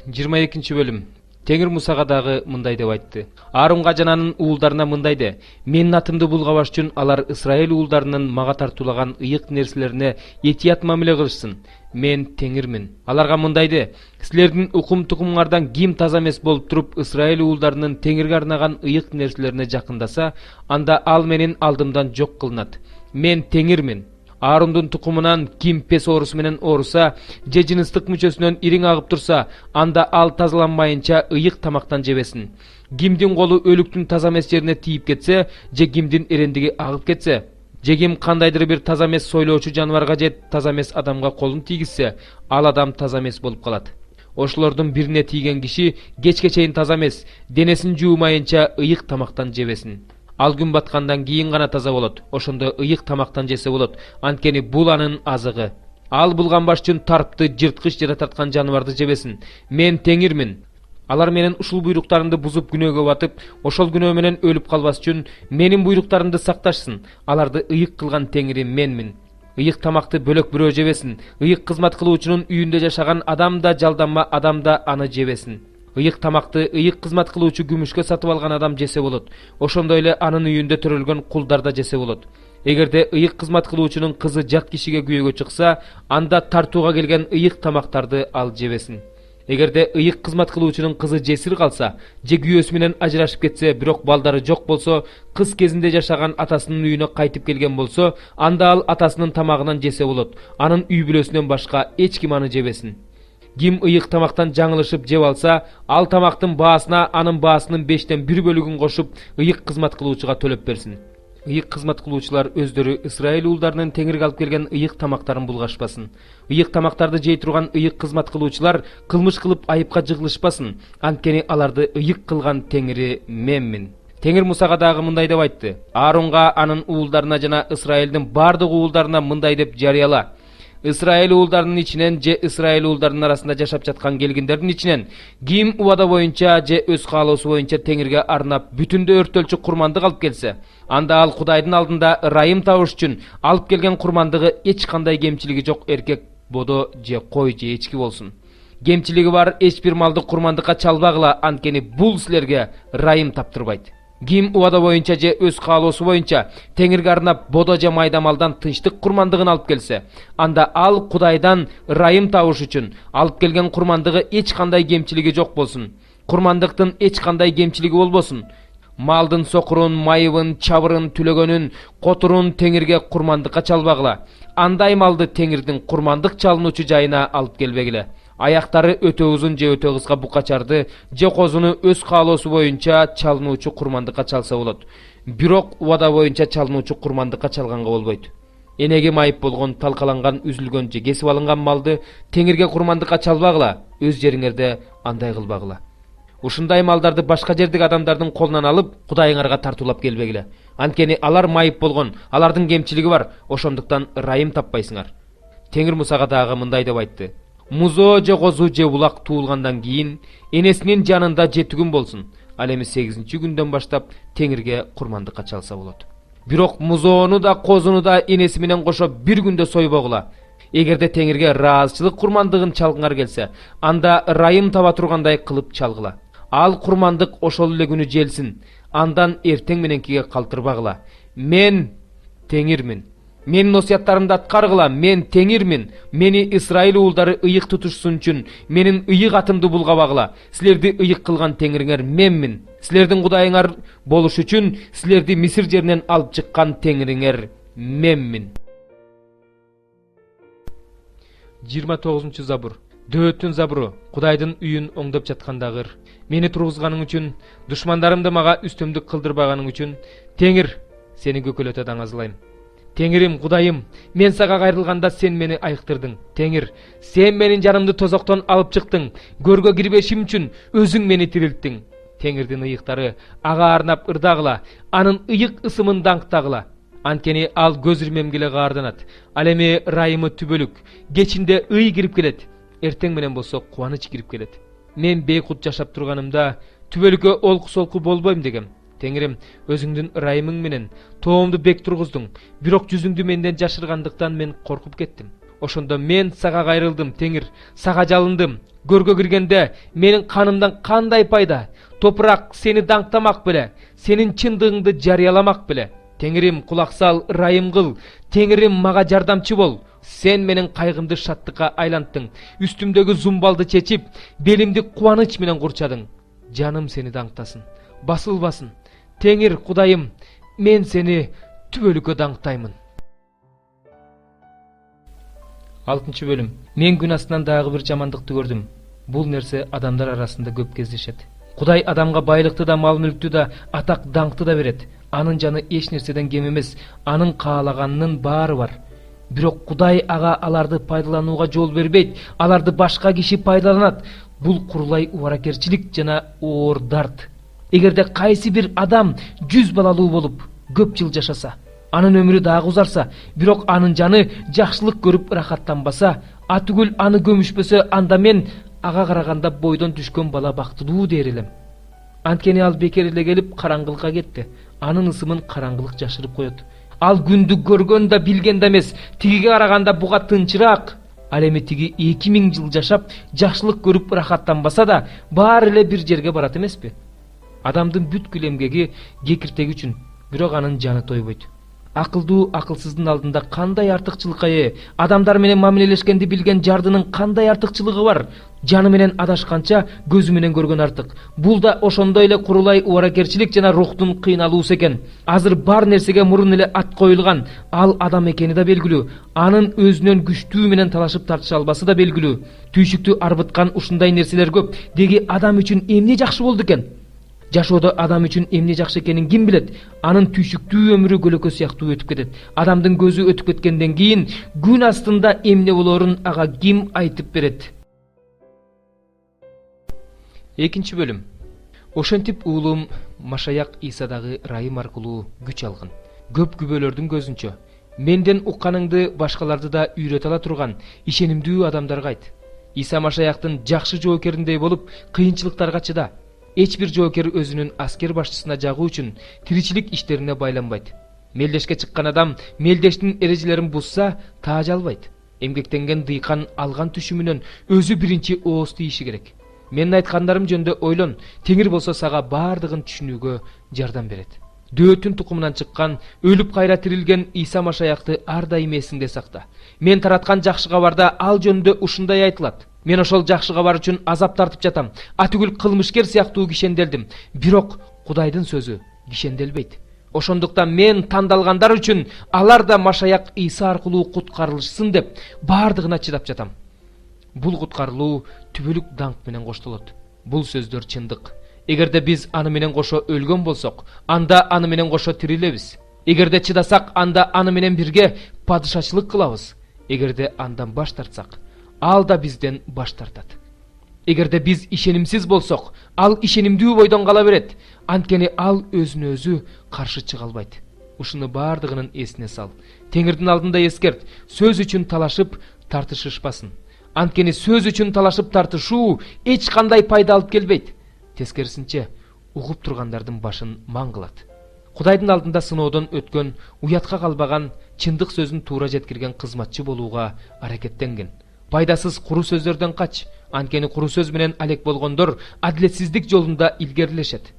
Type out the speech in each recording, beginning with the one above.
22 bölüm. Теңир Мусага дагы мындай деп айтты. Аарунга жана анын уулдарына мындай де: менин атымды булгабаш үчүн алар Исраил уулдарынын мага тартуулаган ыйык нерселерине этият мамиле кылышсын. Мен Теңирмин. Аларга мындай де: силердин укум тукумуңардан ким таза эмес болуп туруп Исраил уулдарынын Теңирге арнаган ыйык нерселерине жакындаса, анда ал менин алдымдан жок кылынат. Мен Теңирмин. Аарундун тукумунан ким пес оорусу менен ооруса, же жыныстык мүчөсүнөн ириң агып турса, анда ал тазаланмайынча ыйык тамактан жебесин. Кимдин колу өлүктүн таза эмес жерине тийип кетсе, же кимдин эрендиги агып кетсе, же ким кандайдыр бир таза эмес сойлоочу жаныбарга же таза эмес адамга колун тийгизсе, ал адам таза эмес болуп калат. Ошолордун бирине тийген киши кечке чейин таза эмес, денесин жуумайынча ыйык тамактан жебесин. Ал күн баткандан кийин гана таза болот. Ошондо ыйык тамактан жесе болот. Анткени бул анын азыгы. Ал булганбаш үчүн тарпты, жырткыч жара тарткан жаныбарды жебесин. Мен Теңирмин. Алар менин ушул буйруктарымды бузуп күнөөгө батып, ошол күнөө менен өлүп калбас үчүн менин буйруктарымды сакташсын. Аларды ыйык кылган Теңири менмин. Ыйык тамакты бөлөк бирөө жебесин. Ыйык кызмат кылуучунун үйүндө жашаган адам да жалданма адам да аны жебесин. Ыйык тамакты ыйык кызмат кылуучу күмүшкө сатып алган адам жесе болот. Ошондой эле анын үйүндө төрөлгөн кулдар да жесе болот. Эгерде ыйык кызмат кылуучунун кызы жат кишиге күйөөгө чыкса, анда тартууга келген ыйык тамактарды ал жебесин. Эгерде ыйык кызмат кылуучунун кызы жесир калса, же күйөөсү менен ажырашып кетсе, бирок балдары жок болсо, кыз кезинде жашаган атасынын үйүнө кайтып келген болсо, анда ал атасынын тамагынан жесе болот. Анын үй бүлөсүнөн башка эч ким аны жебесин. Ким ыйык тамактан жаңылышып жеп алса, ал тамактын баасына анын баасынын 5тен 1 бөлүгүн кошуп, ыйык кызмат кылуучуга төлөп берсин. Ыйык кызмат кылуучулар өздөрү Исраил уулдарынын Теңирге алып келген ыйык тамактарын булгашпасын. Ыйык тамактарды жей турган ыйык кызмат кылуучулар кылмыш кылып айыпка жыгылышпасын. Анткени аларды ыйык кылган Теңири менмин. Теңир Мусага дагы мындай деп айтты. Аарунга, анын уулдарына жана Исраилдин бардык уулдарына мындай деп жарыяла: Исраил уулдарынын ичинен же Исраил уулдарынын арасында жашап жаткан келгиндердин ичинен ким убада боюнча же өз каалоосу боюнча Теңирге арнап бүтүндө өртөлчү курмандык алып келсе, анда ал Кудайдын алдында ырайым табыш үчүн алып келген курмандыгы эч кандай кемчилиги жок эркек бодо же кой же эчки болсун. Кемчилиги бар эч бир малды курмандыкка чалбагыла, анткени бул силерге ырайым таптырбайт. Ким убада боюнча же өз каалоосу боюнча Теңирге арнап бодо же майда малдан тынчтык курмандыгын алып келсе, анда ал Кудайдан ырайым табыш үчүн алып келген курмандыгы эч кандай кемчилиги жок болсун. Курмандыктын эч кандай кемчилиги болбосун. Малдын сокурун, майыбын, чабырын, түлөгөнүн, котурун Теңирге курмандыкка чалбагыла. Андай малды Теңирдин курмандык чалынуучу жайына алып келбегиле. Аяктары өтө узун же өтө кыска букачарды же козуну өз каалоосу боюнча чалынуучу курмандыкка чалса болот. Бирок убада боюнча чалынуучу курмандыкка чалганга болбойт. Энеге майып болгон, талкаланган, үзүлгөн же кесип алынган малды Теңирге курмандыкка чалбагыла, өз жериңерде андай кылбагыла. Ушундай малдарды башка жердеги адамдардын колунан алып, Кудайыңарга тартуулап келбегиле. Анткени алар майып болгон, алардын кемчилиги бар, ошондуктан ырайым таппайсыңар. Теңир Мусага дагы мындай деп айтты. Музо же козу же булак туулгандан кийин энесинин жанында 7 күн болсун. Ал эми 8-чи күндөн баштап Теңирге курмандыкка чалса болот. Бирок музоону да козуну да энеси менен кошо 1 күндө сойбогула. Эгерде Теңирге ыраазычылык курмандыгын чалгыңар келсе, анда ырайым таба тургандай кылып чалгыла. Ал курмандык ошол эле күнү желсин. Андан эртең мененкиге калтырбагыла. Мен Теңирмин. Менин осуяттарымды аткаргыла. Мен Теңирмин. Мени Исраил уулдары ыйык тутушсун үчүн менин ыйык атымды булгабагыла. Силерди ыйык кылган Теңириңер менмин. Силердин Кудайыңар болуш үчүн силерди Мисир жеринен алып чыккан Теңириңер менмин. 29 забур. Дөөттүн забуру. Кудайдын үйүн оңдоп жаткандагыр. Мени тургузганың үчүн, душмандарымды мага үстөмдүк кылдырбаганың үчүн, Теңир, сени көкөлөтө даңазылайм. Теңирим, Кудайым, мен сага кайрылганда сен мени айыктырдың. Теңир, сен менин жанымды тозоктон алып чыктың. Көргө кирбешим үчүн өзүң мени тирилттиң. Теңирдин ыйыктары ага арнап ырдагыла, анын ыйык ысымын даңктагыла. Анткени ал көз ирмемгиле каарданат. Ал эми ырайымы түбөлүк, кечинде ый кирип келет. Эртең менен болсо кубаныч кирип келет. Мен бейкут жашап турганымда түбөлүккө олку-солку болбойм дегем. Теңирим, өзүңдүн ырайымың менен тоомду бек тургуздуң, бирок жүзүңдү менден жашыргандыктан мен коркуп кеттим. Ошондо мен сага кайрылдым, Теңир, сага жалындым. Көргө киргенде менин канымдан кандай пайда? Топурак сени даңктамак беле, сенин чындыгыңды жарыяламак беле. Теңирим, кулак сал, ырайым кыл. Теңирим, мага жардамчы бол. Сен менин кайгымды шаттыкка айланттың. Үстүмдөгү зумбалды чечип, белимди кубаныч менен курчадың. Жаным сени даңктасын, басылбасын. Теңир, Кудайым, мен сени түбөлүккө даңктаймын. 6 бөлүм. Мен күн астынан дагы бир жамандыкты көрдүм. Бул нерсе адамдар арасында көп кездешет. Кудай адамга байлыкты да, мал мүлктү да, атак даңкты да берет. Анын жаны эч нерседен кем эмес, анын каалаганынын баары бар. Бирок Кудай ага аларды пайдаланууга жол бербейт, аларды башка киши пайдаланат. Бул курулай убаракерчилик жана оор дарт. Эгерде кайсы бир адам 100 балалуу болуп көп жыл жашаса, анын өмүрү дагы узарса, бирок анын жаны жакшылык көрүп рахаттанбаса, атүгүл аны көмүшпөсө, анда мен ага караганда бойдон түшкөн бала бактылуу дер элем. Анткени ал бекер эле келип караңгылыкка кетти. Анын ысымын караңгылык жашырып коет. Ал күндү көргөн да билген да эмес, тигиге караганда буга тынчыраак. Ал эми тиги 2000 жыл жашап, жакшылык көрүп рахаттанбаса да, баары эле бир жерге барат эмеспи? Адамдын бүткүл эмгеги кекиртеги үчүн, бирок анын жаны тойбойт. Акылдуу акылсыздын алдында кандай артыкчылыкка ээ? Адамдар менен мамилелешкенди билген жардынын кандай артыкчылыгы бар? Жаны менен адашканча көзү менен көргөн артык. Бул да ошондой эле курулай убаракерчилик жана рухтун кыйналуусу экен. Азыр бар нерсеге мурун эле ат коюлган. Ал адам экени да белгилүү. Анын өзүнөн күчтүү менен талашып тартыша албасы да белгилүү. Түйшүктү арбыткан ушундай нерселер көп. Деги адам үчүн эмне жакшы болду экен? Жашоодо адам үчүн эмне жакшы экенин ким билет? Анын түйшүктүү өмүрү көлөкө сыяктуу өтүп кетет. Адамдын көзү өтүп кеткенден кийин күн астында эмне болоорун ага ким айтып берет? 2 бөлүм. Ошентип уулум Машаяк Исадагы ырайым аркылуу күч алган. Көп күбөлөрдүн көзүнчө менден укканыңды башкаларды да үйрөтө ала турган ишенимдүү адамдарга айт. Иса Машаяктын жакшы жоокериндей болуп, кыйынчылыктарга чыда. Эч бир жоокер өзүнүн аскер башчысына жагуу үчүн тиричилик иштерине байланбайт. Мелдешке чыккан адам мелдештин эрежелерин бузса, тааж албайт. Эмгектенген дыйкан алган түшүмүнөн өзү биринчи ооз тийиши керек. Менин айткандарым жөнүндө ойлон, Теңир болсо сага баардыгын түшүнүүгө жардам берет. Дөөттүн тукумунан чыккан, өлүп кайра тирилген Иса Машаякты ар дайым эсиңде сакта. Мен тараткан жакшы кабарда ал жөнүндө ушундай айтылат. Мен ошол жакшы кабар үчүн азап тартып жатам. Атүгүл кылмышкер сыяктуу кишенделдим. Бирок Кудайдын сөзү кишенделбейт. Ошондуктан мен тандалгандар үчүн алар да Машаяк Иса аркылуу куткарылышсын деп баардыгына чыдап жатам. Бул куткарылуу түбөлүк даңк менен коштолот. Бул сөздөр чындык. Эгерде биз аны менен кошо өлгөн болсок, анда аны менен кошо тирилебиз. Эгерде чыдасак, анда аны менен бирге падышачылык кылабыз. Эгерде андан баш тартсак, ал да бизден баш тартат. Эгерде биз ишенимсиз болсок, ал ишенимдүү бойдон кала берет. Анткени ал өзүнө өзү каршы чыга албайт. Ушуну баардыгынын эсине сал. Теңирдин алдында эскерт, сөз үчүн талашып тартышышпасын. Анткени сөз үчүн талашып тартышуу эч кандай пайда алып келбейт. Тескерисинче, угуп тургандардын башын маң кылат. Кудайдын алдында сыноодон өткөн, уятка калбаган, чындык сөзүн туура жеткирген кызматчы болууга аракеттенген. Пайдасыз куру сөздөрдөн кач. Анткени куру сөз менен алек болгондор адилетсиздик жолунда илгерилешет.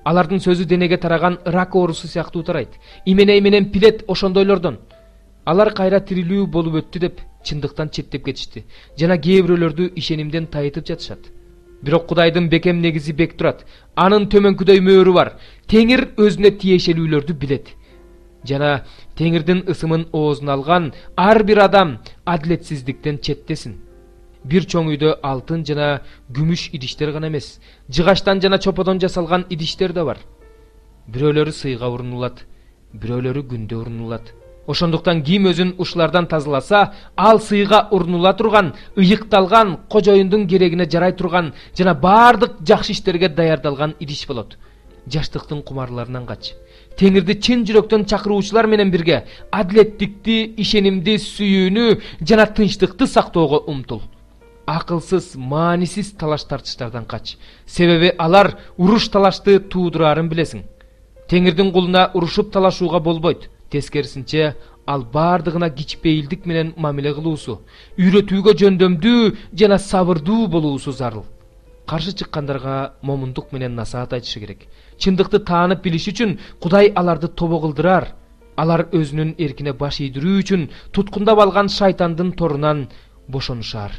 Алардын сөзү денеге тараган рак оорусу сыяктуу тарайт. Имене пилет ошондойлордон. Алар кайра тирилүү болуп өттү деп чындыктан четтеп кетишти. Жана кээ бирөөлөрдү ишенимден тайытып жатышат. Бирок Кудайдын бекем негизи бек турат. Анын төмөнкүдөй мөөрү бар. Теңир өзүнө тиешелүүлөрдү билет. Жана Теңирдин ысымын оозуна алган ар бир адам адилетсиздиктен четтесин. Бир чоң үйдө алтын жана күмүш идиштер гана эмес, жыгачтан жана чоподон жасалган идиштер да бар. Бирөөлөрү сыйга урнулат, бирөөлөрү күндө урнулат. Ошондуктан ким өзүн ушулардан тазаласа, ал сыйга урнула турган, ыйыкталган, кожоюндун керегине жарай турган жана баардык жакшы иштерге даярдалган идиш болот. Жаштыктын кумарларынан кач. Теңирди чын жүрөктөн чакыруучулар менен бирге адилеттикти, ишенимди, сүйүүнү жана тынчтыкты сактоого умтул. Акылсыз, маанисиз талаш тартыштардан кач. Себеби алар уруш талашты туудурарын билесиң. Теңирдин кулуна урушуп талашууга болбойт. Тескерисинче, ал бардыгына кичпейилдик менен мамиле кылуусу, үйрөтүүгө жөндөмдүү жана сабырдуу болуусу зарыл. Каршы чыккандарга момундук менен насаат айтышы керек. Чындыкты таанып билиш үчүн Кудай аларды тобо кылдырар. Алар өзүнүн эркине баш ийдирүү үчүн туткундап алган шайтандын торунан бошонушар.